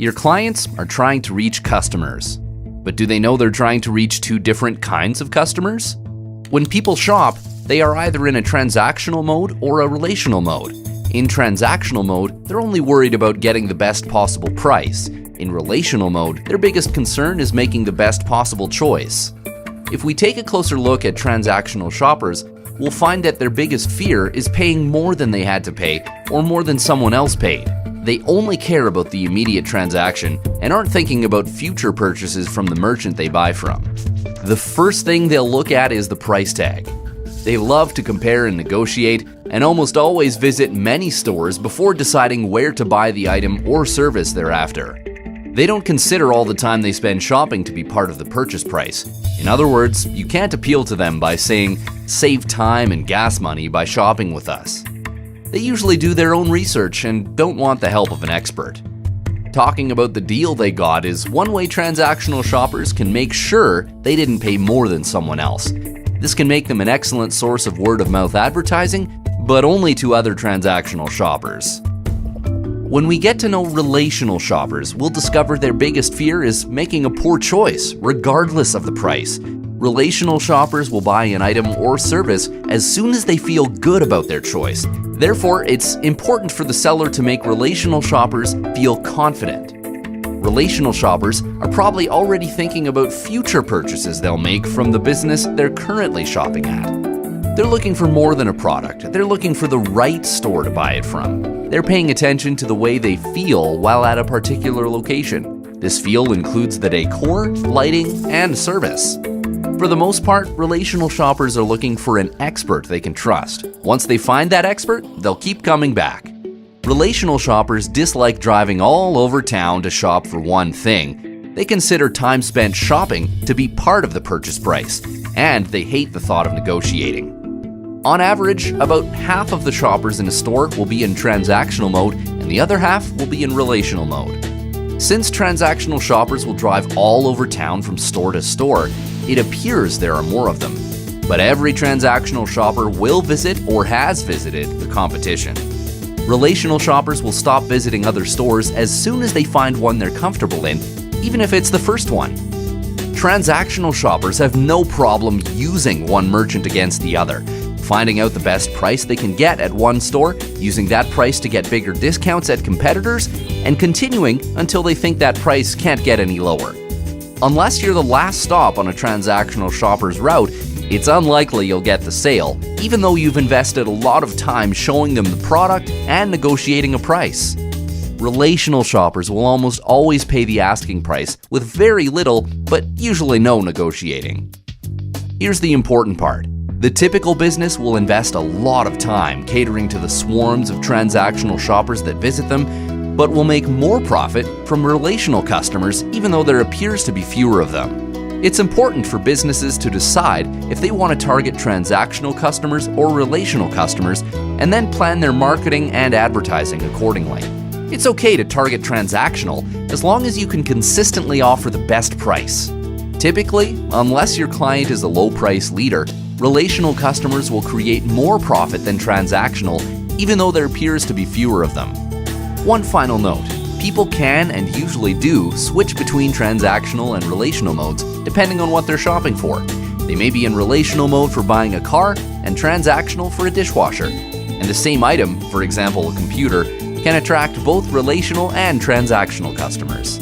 Your clients are trying to reach customers. But do they know they're trying to reach two different kinds of customers? When people shop, they are either in a transactional mode or a relational mode. In transactional mode, they're only worried about getting the best possible price. In relational mode, their biggest concern is making the best possible choice. If we take a closer look at transactional shoppers, we'll find that their biggest fear is paying more than they had to pay or more than someone else paid. They only care about the immediate transaction and aren't thinking about future purchases from the merchant they buy from. The first thing they'll look at is the price tag. They love to compare and negotiate and almost always visit many stores before deciding where to buy the item or service they're after. They don't consider all the time they spend shopping to be part of the purchase price. In other words, you can't appeal to them by saying, "Save time and gas money by shopping with us." They usually do their own research and don't want the help of an expert. Talking about the deal they got is one way transactional shoppers can make sure they didn't pay more than someone else. This can make them an excellent source of word-of-mouth advertising, but only to other transactional shoppers. When we get to know relational shoppers, we'll discover their biggest fear is making a poor choice, regardless of the price. Relational shoppers will buy an item or service as soon as they feel good about their choice. Therefore, it's important for the seller to make relational shoppers feel confident. Relational shoppers are probably already thinking about future purchases they'll make from the business they're currently shopping at. They're looking for more than a product. They're looking for the right store to buy it from. They're paying attention to the way they feel while at a particular location. This feel includes the decor, lighting, and service. For the most part, relational shoppers are looking for an expert they can trust. Once they find that expert, they'll keep coming back. Relational shoppers dislike driving all over town to shop for one thing. They consider time spent shopping to be part of the purchase price, and they hate the thought of negotiating. On average, about half of the shoppers in a store will be in transactional mode, and the other half will be in relational mode. Since transactional shoppers will drive all over town from store to store, it appears there are more of them. But every transactional shopper will visit or has visited the competition. Relational shoppers will stop visiting other stores as soon as they find one they're comfortable in, even if it's the first one. Transactional shoppers have no problem using one merchant against the other, finding out the best price they can get at one store, using that price to get bigger discounts at competitors, and continuing until they think that price can't get any lower. Unless you're the last stop on a transactional shopper's route, it's unlikely you'll get the sale, even though you've invested a lot of time showing them the product and negotiating a price. Relational shoppers will almost always pay the asking price with very little, but usually no negotiating. Here's the important part. The typical business will invest a lot of time catering to the swarms of transactional shoppers that visit them, but will make more profit from relational customers even though there appears to be fewer of them. It's important for businesses to decide if they want to target transactional customers or relational customers and then plan their marketing and advertising accordingly. It's okay to target transactional as long as you can consistently offer the best price. Typically, unless your client is a low-price leader, relational customers will create more profit than transactional even though there appears to be fewer of them. One final note, people can and usually do switch between transactional and relational modes depending on what they're shopping for. They may be in relational mode for buying a car and transactional for a dishwasher. And the same item, for example a computer, can attract both relational and transactional customers.